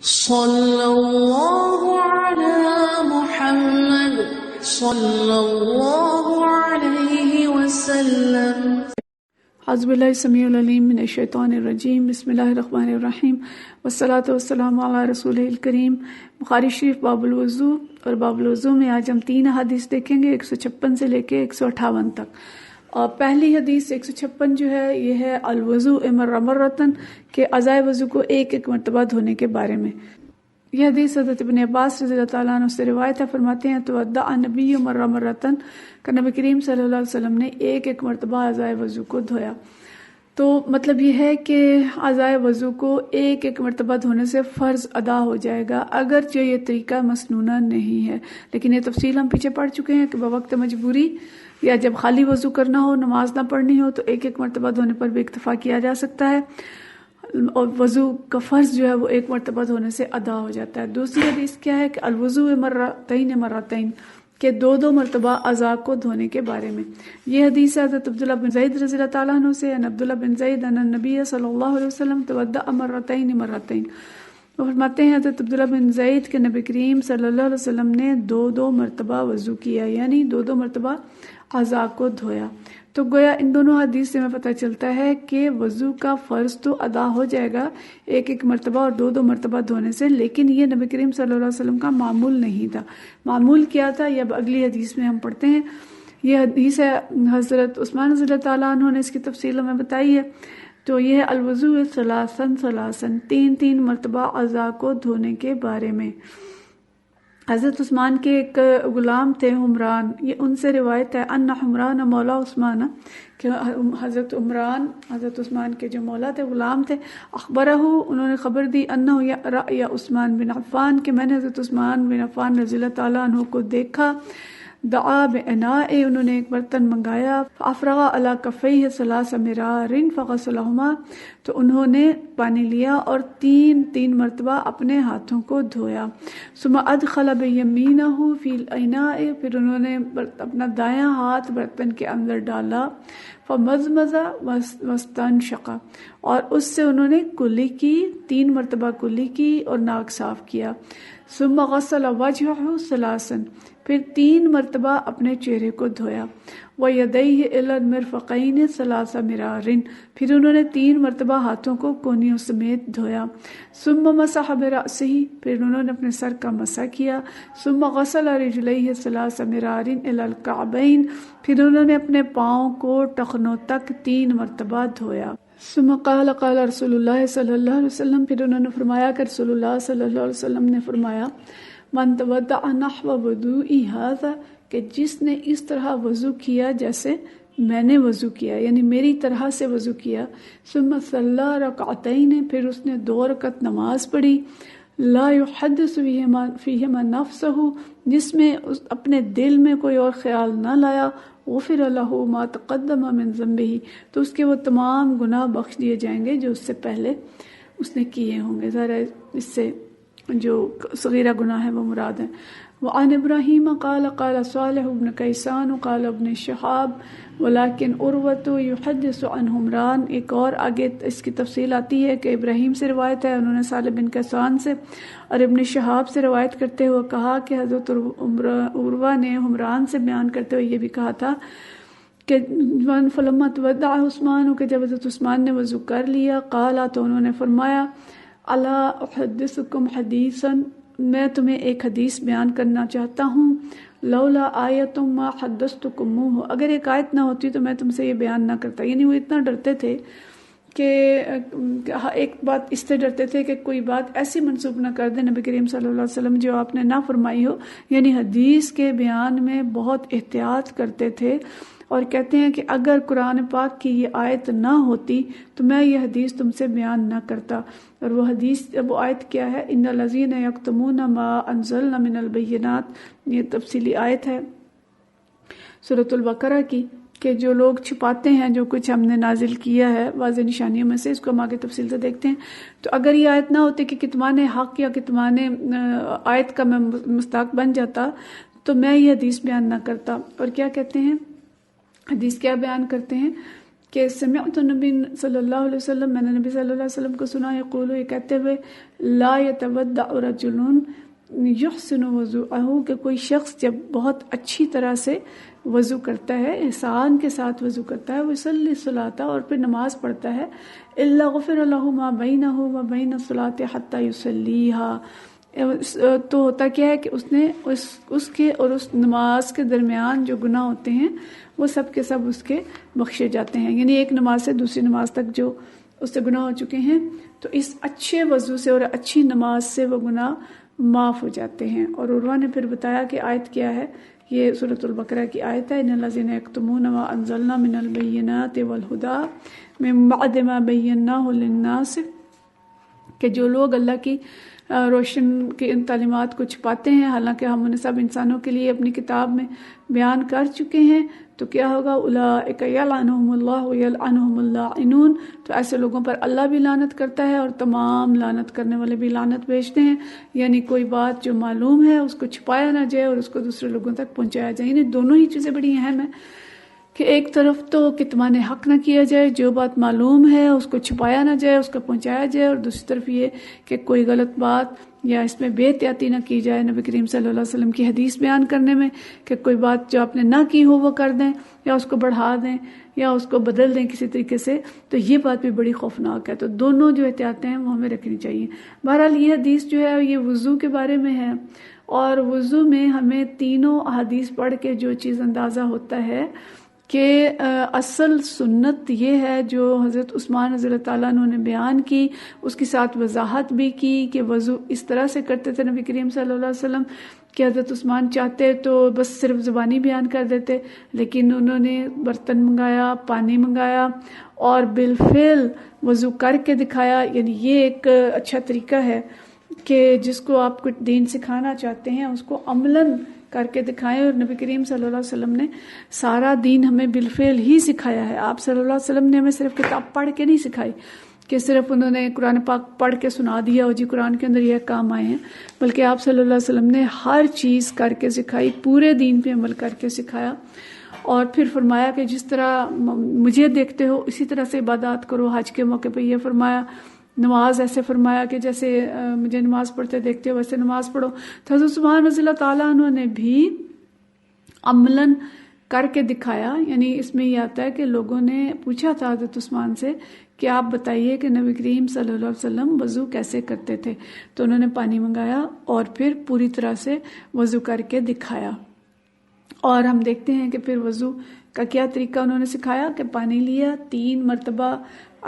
صلی اللہ علی محمد صلی اللہ علیہ وسلم۔ اعوذ باللہ السمیع العلیم من الشیطان الرجیم، بسم اللہ الرحمن الرحیم، والصلاۃ والسلام علی رسولہ الکریم۔ بخاری شریف باب الوضو، اور باب الوضو میں آج ہم 3 احادیث دیکھیں گے، 156 سے لے کے 158 تک۔ اور پہلی حدیث 156 جو ہے یہ ہے الوضو مرہ مرتن، کہ اعضائے وضو کو ایک ایک مرتبہ دھونے کے بارے میں۔ یہ حدیث حضرت ابن عباس رضی اللہ تعالیٰ عنہ سے روایت ہے، فرماتے ہیں توضأ النبی مرہ مرتن، کہ نبی کریم صلی اللہ علیہ وسلم نے ایک ایک مرتبہ اعضائے وضو کو دھویا۔ تو مطلب یہ ہے کہ اعضائے وضو کو ایک ایک مرتبہ دھونے سے فرض ادا ہو جائے گا، اگرچہ یہ طریقہ مسنونہ نہیں ہے، لیکن یہ تفصیل ہم پیچھے پڑھ چکے ہیں کہ بوقت مجبوری یا جب خالی وضو کرنا ہو، نماز نہ پڑھنی ہو، تو ایک ایک مرتبہ دھونے پر بھی اکتفا کیا جا سکتا ہے، اور وضو کا فرض جو ہے وہ ایک مرتبہ دھونے سے ادا ہو جاتا ہے۔ دوسری حدیث کیا ہے کہ الوضو مرتین مرتین، کہ 2 مرتبہ اعضاء کو دھونے کے بارے میں۔ یہ حدیث حضرت عبداللہ بن زید رضی اللہ تعالیٰ عنہ سے، ان عبداللہ بن زید ان النبی صلی اللہ علیہ وسلم توضأ مرتین مرتین، وہ فرماتے ہیں حضرت عبداللہ بن زید کہ نبی کریم صلی اللہ علیہ وسلم نے 2 مرتبہ وضو کیا، یعنی 2 مرتبہ اعضاء کو دھویا۔ تو گویا ان دونوں حدیث سے ہمیں پتہ چلتا ہے کہ وضو کا فرض تو ادا ہو جائے گا ایک ایک مرتبہ اور 2 مرتبہ دھونے سے، لیکن یہ نبی کریم صلی اللہ علیہ وسلم کا معمول نہیں تھا۔ معمول کیا تھا یہ اب اگلی حدیث میں ہم پڑھتے ہیں۔ یہ حدیث ہے حضرت عثمان رضی اللہ تعالیٰ عنہ نے اس کی تفصیل ہمیں بتائی ہے۔ تو یہ ہے الوضو ثلاثاً ثلاثاً، 3 مرتبہ اعضاء کو دھونے کے بارے میں۔ حضرت عثمان کے ایک غلام تھے حمران، یہ ان سے روایت ہے ان حمران مولا عثمان، کہ حضرت عثمان کے جو مولا تھے، غلام تھے، اخبرہ، انہوں نے خبر دی انہ یا عثمان بن عفان، کہ میں نے حضرت عثمان بن عفان رضی اللہ تعالیٰ عنہ کو دیکھا، دعا باناء، انہوں نے ایک برتن منگایا، افرغ علی کفیہ 3 مرار فغسلہما، تو انہوں نے پانی لیا اور 3 مرتبہ اپنے ہاتھوں کو دھویا، ثم ادخل بیمینہ فی الاناء، پھر انہوں نے اپنا دایاں ہاتھ برتن کے اندر ڈالا، فمزمز واستنشق، اور اس سے انہوں نے کلی کی، 3 مرتبہ کلی کی اور ناک صاف کیا، ثم غسل وجہہ 3، پھر 3 مرتبہ اپنے چہرے کو دھویا، وَيَدَيْهِ إِلَى الْمِرْفَقَيْنِ 3 مرار، پھر انہوں نے 3 مرتبہ ہاتھوں کو کونیوں سمیت دھویا، ثم مسح برأسه، پھر انہوں نے اپنے سر کا مسح کیا، ثم غسل رجليه 3 مرار إلى الكعبين، پھر انہوں نے اپنے پاؤں کو ٹخنوں تک 3 مرتبہ دھویا، ثم قال رسول اللہ صلی اللہ علیہ وسلم، پھر انہوں نے فرمایا کہ رسول اللہ صلی اللہ علیہ وسلم نے فرمایا من توضأ نحو وضوئی ھذا، کہ جس نے اس طرح وضو کیا جیسے میں نے وضو کیا، یعنی میری طرح سے وضو کیا، ثم صلی رکعتین، پھر اس نے 2 رکعت نماز پڑھی، لا یحدث فیہما نفسہ، جس میں اپنے دل میں کوئی اور خیال نہ لایا، غفر لہ ما تقدم من ذنبہ، تو اس کے وہ تمام گناہ بخش دیے جائیں گے جو اس سے پہلے اس نے کیے ہوں گے۔ ذرا اس سے جو صغیرہ گناہ ہے وہ مراد ہے۔ وعن ابراہیم قال قال صالح بن کیسان قال ابن شہاب ولكن عروة يحدث عن حمران، ایک اور آگے اس کی تفصیل آتی ہے کہ ابراہیم سے روایت ہے، انہوں نے صالح بن کیسان سے اور ابن شہاب سے روایت کرتے ہوئے کہا کہ حضرت عروہ نے حمران سے بیان کرتے ہوئے یہ بھی کہا تھا کہ فلما تودع عثمان، کہ جب حضرت عثمان نے وضو کر لیا، قالا، تو انہوں نے فرمایا، الا احدثکم حدیثا، میں تمہیں ایک حدیث بیان کرنا چاہتا ہوں، لولا آیت ما حدثتکموہ، اگر ایک آیت نہ ہوتی تو میں تم سے یہ بیان نہ کرتا۔ یعنی وہ اتنا ڈرتے تھے کہ ایک بات اس سے ڈرتے تھے کہ کوئی بات ایسی منسوب نہ کر دے نبی کریم صلی اللہ علیہ وسلم جو آپ نے نہ فرمائی ہو، یعنی حدیث کے بیان میں بہت احتیاط کرتے تھے، اور کہتے ہیں کہ اگر قرآن پاک کی یہ آیت نہ ہوتی تو میں یہ حدیث تم سے بیان نہ کرتا۔ اور وہ آیت کیا ہے؟ ان الذین یکتمون ما انزلنا من البینات، یہ تفصیلی آیت ہے سورۃ البقرہ کی، کہ جو لوگ چھپاتے ہیں جو کچھ ہم نے نازل کیا ہے واضح نشانیوں میں سے، اس کو ہم آگے تفصیل سے دیکھتے ہیں۔ تو اگر یہ آیت نہ ہوتی کہ کتمان حق یا کتمان آیت کا میں مستحق بن جاتا تو میں یہ حدیث بیان نہ کرتا۔ اور کیا کہتے ہیں؟ حدیث کیا بیان کرتے ہیں کہ سمعت نبی صلی اللہ علیہ وسلم، میں نے نبی صلی اللہ علیہ وسلم کو سنا یقول، یہ کہتے ہوئے، لا یتودع رجل یحسن وضوءہ، کہ کوئی شخص جب بہت اچھی طرح سے وضو کرتا ہے، احسان کے ساتھ وضو کرتا ہے، ویصلی الصلاۃ، اور پھر نماز پڑھتا ہے، الا غفر له ما بینہ وبین الصلاۃ حتی یصلیھا، تو ہوتا کیا ہے کہ اس نے اس کے اور اس نماز کے درمیان جو گناہ ہوتے ہیں وہ سب کے سب اس کے بخشے جاتے ہیں، یعنی ایک نماز سے دوسری نماز تک جو اس سے گناہ ہو چکے ہیں، تو اس اچھے وضو سے اور اچھی نماز سے وہ گناہ معاف ہو جاتے ہیں۔ اور عروہ نے پھر بتایا کہ آیت کیا ہے، یہ سورۃ البقرہ کی آیت ہے، ان الذین یکتمون ما انزلنا من البینات والہدی من بعد ما بیناہ للناس، کہ جو لوگ اللہ کی روشن کے ان تعلیمات کو چھپاتے ہیں حالانکہ ہم انہیں سب انسانوں کے لیے اپنی کتاب میں بیان کر چکے ہیں، تو کیا ہوگا، اولئک یلعنہم اللہ ویلعنہم اللاعنون، تو ایسے لوگوں پر اللہ بھی لعنت کرتا ہے اور تمام لعنت کرنے والے بھی لعنت بھیجتے ہیں، یعنی کوئی بات جو معلوم ہے اس کو چھپایا نہ جائے اور اس کو دوسرے لوگوں تک پہنچایا جائے، یعنی دونوں ہی چیزیں بڑی اہم ہیں کہ ایک طرف تو کتمان حق نہ کیا جائے، جو بات معلوم ہے اس کو چھپایا نہ جائے، اس کو پہنچایا جائے، اور دوسری طرف یہ کہ کوئی غلط بات یا اس میں بے احتیاطی نہ کی جائے نبی کریم صلی اللہ علیہ وسلم کی حدیث بیان کرنے میں، کہ کوئی بات جو آپ نے نہ کی ہو وہ کر دیں یا اس کو بڑھا دیں یا اس کو بدل دیں کسی طریقے سے، تو یہ بات بھی بڑی خوفناک ہے، تو دونوں جو احتیاطیں ہیں وہ ہمیں رکھنی چاہیے۔ بہرحال یہ حدیث جو ہے یہ وضو کے بارے میں ہے، اور وضو میں ہمیں تینوں احادیث پڑھ کے جو چیز اندازہ ہوتا ہے کہ اصل سنت یہ ہے جو حضرت عثمان رضی اللہ تعالیٰ عنہ نے بیان کی، اس کے ساتھ وضاحت بھی کی کہ وضو اس طرح سے کرتے تھے نبی کریم صلی اللہ علیہ وسلم کہ حضرت عثمان چاہتے تو بس صرف زبانی بیان کر دیتے، لیکن انہوں نے برتن منگایا، پانی منگایا اور بالفعل وضو کر کے دکھایا، یعنی یہ ایک اچھا طریقہ ہے کہ جس کو آپ کو دین سکھانا چاہتے ہیں اس کو عملاً کر کے دکھائیں، اور نبی کریم صلی اللہ علیہ وسلم نے سارا دین ہمیں بالفعل ہی سکھایا ہے۔ آپ صلی اللہ علیہ وسلم نے ہمیں صرف کتاب پڑھ کے نہیں سکھائی کہ صرف انہوں نے قرآن پاک پڑھ کے سنا دیا اور جی قرآن کے اندر یہ کام آئے ہیں، بلکہ آپ صلی اللہ علیہ وسلم نے ہر چیز کر کے سکھائی، پورے دین پہ عمل کر کے سکھایا، اور پھر فرمایا کہ جس طرح مجھے دیکھتے ہو اسی طرح سے عبادات کرو۔ حج کے موقع پہ یہ فرمایا، نماز ایسے فرمایا کہ جیسے مجھے نماز پڑھتے دیکھتے ہو ویسے نماز پڑھو۔ تو حضرت عثمان رضی اللہ تعالیٰ عنہ نے بھی عملاً کر کے دکھایا، یعنی اس میں یہ آتا ہے کہ لوگوں نے پوچھا تھا حضرت عثمان سے کہ آپ بتائیے کہ نبی کریم صلی اللہ علیہ وسلم وضو کیسے کرتے تھے، تو انہوں نے پانی منگایا اور پھر پوری طرح سے وضو کر کے دکھایا۔ اور ہم دیکھتے ہیں کہ پھر وضو کا کیا طریقہ انہوں نے سکھایا کہ پانی لیا، 3 مرتبہ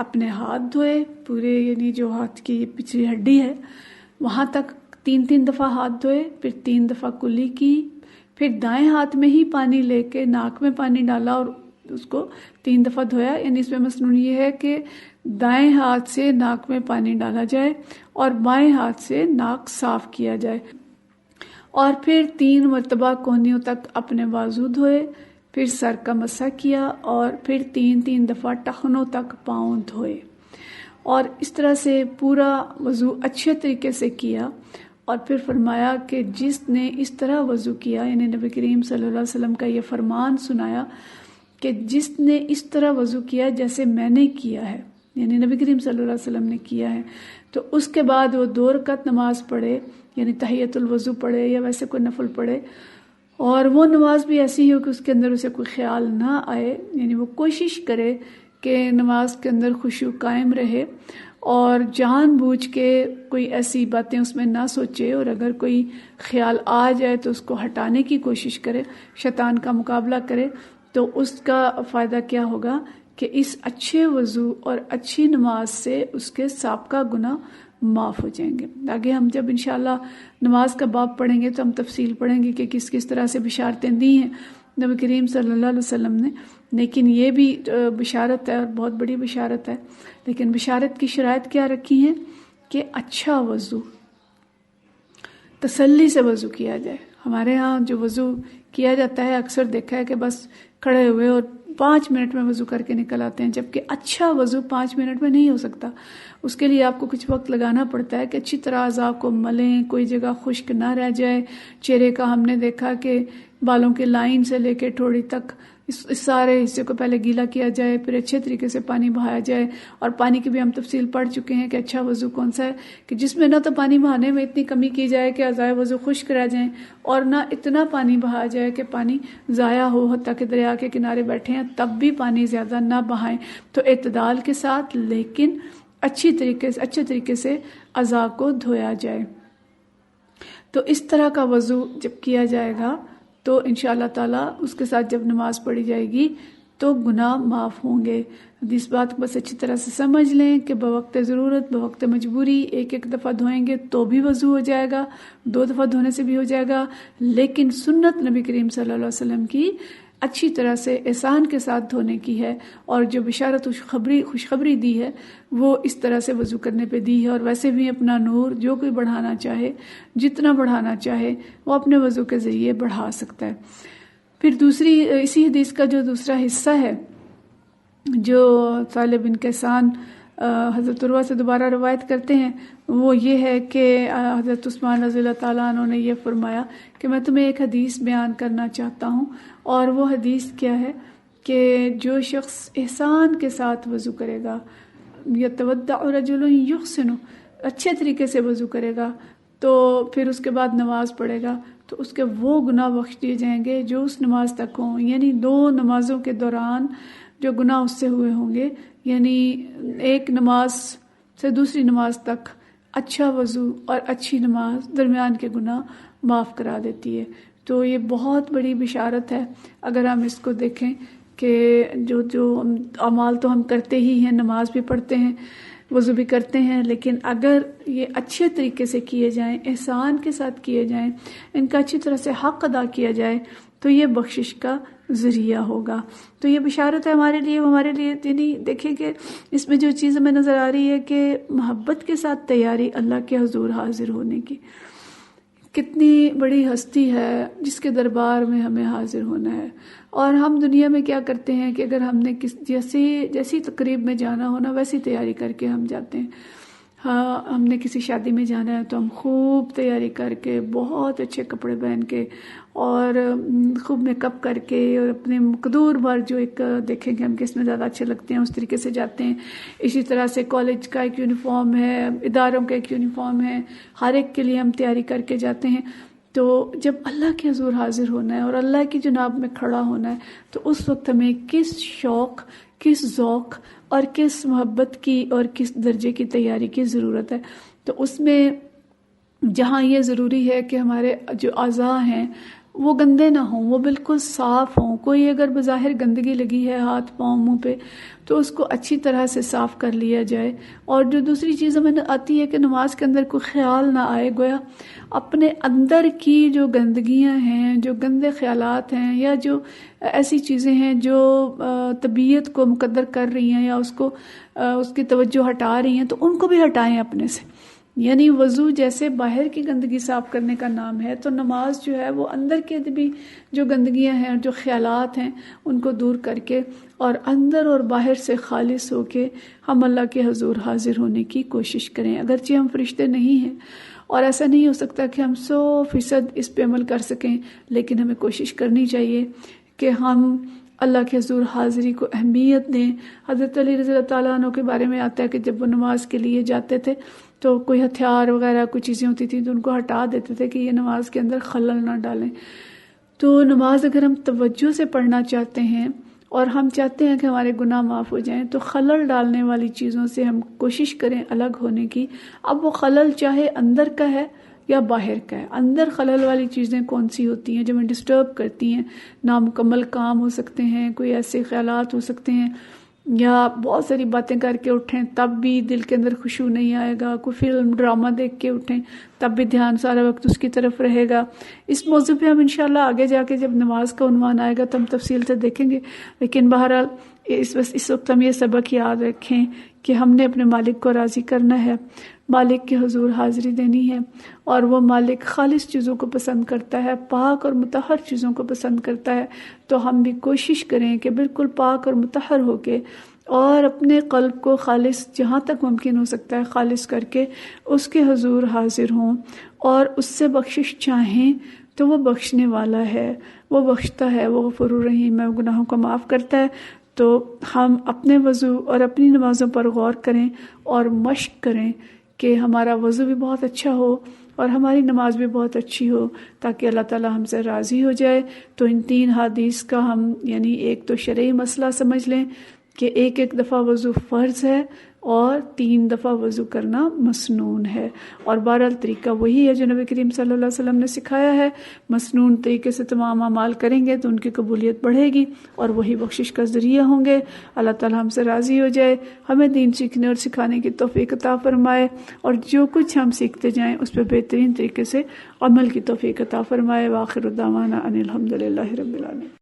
اپنے ہاتھ دھوئے، پورے یعنی جو ہاتھ کی پچھلی ہڈی ہے وہاں تک 3 دفعہ ہاتھ دھوئے، پھر 3 دفعہ کلی کی، پھر دائیں ہاتھ میں ہی پانی لے کے ناک میں پانی ڈالا اور اس کو 3 دفعہ دھویا، یعنی اس میں مصنون یہ ہے کہ دائیں ہاتھ سے ناک میں پانی ڈالا جائے اور بائیں ہاتھ سے ناک صاف کیا جائے، اور پھر 3 مرتبہ کونیوں تک اپنے بازو دھوئے، پھر سر کا مسح کیا، اور پھر 3 دفعہ ٹخنوں تک پاؤں دھوئے، اور اس طرح سے پورا وضو اچھے طریقے سے کیا۔ اور پھر فرمایا کہ جس نے اس طرح وضو کیا، یعنی نبی کریم صلی اللہ علیہ وسلم کا یہ فرمان سنایا کہ جس نے اس طرح وضو کیا جیسے میں نے کیا ہے، یعنی نبی کریم صلی اللہ علیہ وسلم نے کیا ہے، تو اس کے بعد وہ 2 رکعت نماز پڑھے، یعنی تحیۃ الوضو پڑھے یا ویسے کوئی نفل پڑھے، اور وہ نماز بھی ایسی ہو کہ اس کے اندر اسے کوئی خیال نہ آئے، یعنی وہ کوشش کرے کہ نماز کے اندر خشوع قائم رہے اور جان بوجھ کے کوئی ایسی باتیں اس میں نہ سوچے، اور اگر کوئی خیال آ جائے تو اس کو ہٹانے کی کوشش کرے، شیطان کا مقابلہ کرے، تو اس کا فائدہ کیا ہوگا کہ اس اچھے وضو اور اچھی نماز سے اس کے سابقہ گناہ معاف ہو جائیں گے۔ آگے ہم جب انشاءاللہ نماز کا باب پڑھیں گے تو ہم تفصیل پڑھیں گے کہ کس کس طرح سے بشارتیں دی ہیں نبی کریم صلی اللہ علیہ وسلم نے، لیکن یہ بھی بشارت ہے اور بہت بڑی بشارت ہے، لیکن بشارت کی شرائط کیا رکھی ہیں کہ اچھا وضو، تسلی سے وضو کیا جائے۔ ہمارے ہاں جو وضو کیا جاتا ہے اکثر دیکھا ہے کہ بس کھڑے ہوئے اور 5 منٹ میں وضو کر کے نکل آتے ہیں، جبکہ اچھا وضو 5 منٹ میں نہیں ہو سکتا، اس کے لیے آپ کو کچھ وقت لگانا پڑتا ہے کہ اچھی طرح اعضاء کو ملیں، کوئی جگہ خشک نہ رہ جائے۔ چہرے کا ہم نے دیکھا کہ بالوں کے لائن سے لے کے ٹھوڑی تک اس سارے حصے کو پہلے گیلا کیا جائے، پھر اچھے طریقے سے پانی بہایا جائے. اور پانی کی بھی ہم تفصیل پڑھ چکے ہیں کہ اچھا وضو کون سا ہے، کہ جس میں نہ تو پانی بہانے میں اتنی کمی کی جائے کہ اعضائے وضو خشک رہ جائیں، اور نہ اتنا پانی بہایا جائے کہ پانی ضائع ہو، حتیٰ کہ دریا کے کنارے بیٹھے ہیں تب بھی پانی زیادہ نہ بہائیں. تو اعتدال کے ساتھ لیکن اچھے طریقے سے اعضاء کو دھویا جائے. تو اس طرح کا وضو جب کیا جائے گا تو انشاءاللہ تعالیٰ اس کے ساتھ جب نماز پڑھی جائے گی تو گناہ معاف ہوں گے. اس بات کو بس اچھی طرح سے سمجھ لیں کہ بوقت ضرورت، بوقت مجبوری ایک دفعہ دھوئیں گے تو بھی وضو ہو جائے گا، 2 دفعہ دھونے سے بھی ہو جائے گا. لیکن سنت نبی کریم صلی اللہ علیہ وسلم کی اچھی طرح سے احسان کے ساتھ دھونے کی ہے، اور جو بشارت خوشخبری دی ہے وہ اس طرح سے وضو کرنے پہ دی ہے. اور ویسے بھی اپنا نور جو کوئی بڑھانا چاہے، جتنا بڑھانا چاہے وہ اپنے وضو کے ذریعے بڑھا سکتا ہے. پھر اسی حدیث کا جو دوسرا حصہ ہے جو طالب بن کیسان حضرت عروہ سے دوبارہ روایت کرتے ہیں، وہ یہ ہے کہ حضرت عثمان رضی اللہ تعالیٰ عنہ نے یہ فرمایا کہ میں تمہیں ایک حدیث بیان کرنا چاہتا ہوں. اور وہ حدیث کیا ہے کہ جو شخص احسان کے ساتھ وضو کرے گا، یتودع رجل یحسن، اچھے طریقے سے وضو کرے گا، تو پھر اس کے بعد نماز پڑھے گا تو اس کے وہ گناہ بخش دیے جائیں گے جو اس نماز تک ہوں. یعنی 2 نمازوں کے دوران جو گناہ اس سے ہوئے ہوں گے، یعنی ایک نماز سے دوسری نماز تک اچھا وضو اور اچھی نماز درمیان کے گناہ معاف کرا دیتی ہے. تو یہ بہت بڑی بشارت ہے اگر ہم اس کو دیکھیں کہ جو اعمال تو ہم کرتے ہی ہیں، نماز بھی پڑھتے ہیں، وضو بھی کرتے ہیں، لیکن اگر یہ اچھے طریقے سے کیے جائیں، احسان کے ساتھ کیے جائیں، ان کا اچھی طرح سے حق ادا کیا جائے تو یہ بخشش کا ذریعہ ہوگا. تو یہ بشارت ہے ہمارے لیے. یعنی دیکھیں کہ اس میں جو چیز ہمیں نظر آ رہی ہے کہ محبت کے ساتھ تیاری اللہ کے حضور حاضر ہونے کی. کتنی بڑی ہستی ہے جس کے دربار میں ہمیں حاضر ہونا ہے. اور ہم دنیا میں کیا کرتے ہیں کہ اگر ہم نے جیسی تقریب میں جانا ہونا ویسی تیاری کر کے ہم جاتے ہیں. ہاں، ہم نے کسی شادی میں جانا ہے تو ہم خوب تیاری کر کے، بہت اچھے کپڑے پہن کے اور خوب میک اپ کر کے اور اپنے مقدور بھر جو ایک دیکھیں کہ ہم کس میں زیادہ اچھے لگتے ہیں اس طریقے سے جاتے ہیں. اسی طرح سے کالج کا ایک یونیفارم ہے، اداروں کا ایک یونیفارم ہے، ہر ایک کے لیے ہم تیاری کر کے جاتے ہیں. تو جب اللہ کے حضور حاضر ہونا ہے اور اللہ کی جناب میں کھڑا ہونا ہے تو اس وقت ہمیں کس شوق، کس ذوق اور کس محبت کی اور کس درجے کی تیاری کی ضرورت ہے. تو اس میں جہاں یہ ضروری ہے کہ ہمارے جو اعضاء ہیں وہ گندے نہ ہوں، وہ بالکل صاف ہوں. کوئی اگر بظاہر گندگی لگی ہے ہاتھ پاؤں منہ پہ تو اس کو اچھی طرح سے صاف کر لیا جائے. اور جو دوسری چیز ہمیں آتی ہے کہ نماز کے اندر کوئی خیال نہ آئے، گویا اپنے اندر کی جو گندگیاں ہیں، جو گندے خیالات ہیں، یا جو ایسی چیزیں ہیں جو طبیعت کو مقدر کر رہی ہیں یا اس کی توجہ ہٹا رہی ہیں، تو ان کو بھی ہٹائیں اپنے سے. یعنی وضو جیسے باہر کی گندگی صاف کرنے کا نام ہے، تو نماز جو ہے وہ اندر کے بھی جو گندگیاں ہیں، جو خیالات ہیں، ان کو دور کر کے اور اندر اور باہر سے خالص ہو کے ہم اللہ کے حضور حاضر ہونے کی کوشش کریں. اگرچہ ہم فرشتے نہیں ہیں اور ایسا نہیں ہو سکتا کہ ہم 100% اس پہ عمل کر سکیں، لیکن ہمیں کوشش کرنی چاہیے کہ ہم اللہ کے حضور حاضری کو اہمیت دیں. حضرت علی رضی اللہ تعالیٰ عنہ کے بارے میں آتا ہے کہ جب وہ نماز کے لیے جاتے تھے تو کوئی ہتھیار وغیرہ کوئی چیزیں ہوتی تھیں تو ان کو ہٹا دیتے تھے کہ یہ نماز کے اندر خلل نہ ڈالیں. تو نماز اگر ہم توجہ سے پڑھنا چاہتے ہیں اور ہم چاہتے ہیں کہ ہمارے گناہ معاف ہو جائیں تو خلل ڈالنے والی چیزوں سے ہم کوشش کریں الگ ہونے کی. اب وہ خلل چاہے اندر کا ہے یا باہر کا ہے. اندر خلل والی چیزیں کون سی ہوتی ہیں جو ہمیں ڈسٹرب کرتی ہیں؟ نامکمل کام ہو سکتے ہیں، کوئی ایسے خیالات ہو سکتے ہیں، یا بہت ساری باتیں کر کے اٹھیں تب بھی دل کے اندر خشوع نہیں آئے گا. کوئی فلم ڈرامہ دیکھ کے اٹھیں تب بھی دھیان سارا وقت اس کی طرف رہے گا. اس موضوع پہ ہم انشاءاللہ آگے جا کے جب نماز کا عنوان آئے گا تو ہم تفصیل سے دیکھیں گے. لیکن بہرحال اس وقت ہم یہ سبق یاد رکھیں کہ ہم نے اپنے مالک کو راضی کرنا ہے، مالک کے حضور حاضری دینی ہے، اور وہ مالک خالص چیزوں کو پسند کرتا ہے، پاک اور مطہر چیزوں کو پسند کرتا ہے. تو ہم بھی کوشش کریں کہ بالکل پاک اور مطہر ہو کے اور اپنے قلب کو خالص جہاں تک ممکن ہو سکتا ہے خالص کر کے اس کے حضور حاضر ہوں اور اس سے بخشش چاہیں تو وہ بخشنے والا ہے، وہ بخشتا ہے، وہ غفور الرحیم ہے، وہ گناہوں کو معاف کرتا ہے۔ تو ہم اپنے وضو اور اپنی نمازوں پر غور کریں اور مشق کریں کہ ہمارا وضو بھی بہت اچھا ہو اور ہماری نماز بھی بہت اچھی ہو، تاکہ اللہ تعالی ہم سے راضی ہو جائے۔ تو ان 3 حدیث کا ہم یعنی ایک تو شرعی مسئلہ سمجھ لیں کہ ایک دفعہ وضو فرض ہے اور 3 دفعہ وضو کرنا مسنون ہے، اور بہرحال طریقہ وہی ہے جو نبی کریم صلی اللہ علیہ وسلم نے سکھایا ہے۔ مسنون طریقے سے تمام اعمال کریں گے تو ان کی قبولیت بڑھے گی اور وہی بخشش کا ذریعہ ہوں گے۔ اللہ تعالی ہم سے راضی ہو جائے، ہمیں دین سیکھنے اور سکھانے کی توفیق عطا فرمائے، اور جو کچھ ہم سیکھتے جائیں اس پہ بہترین طریقے سے عمل کی توفیق عطا فرمائے۔ وآخر دعوانا ان الحمد للہ رب العالمین۔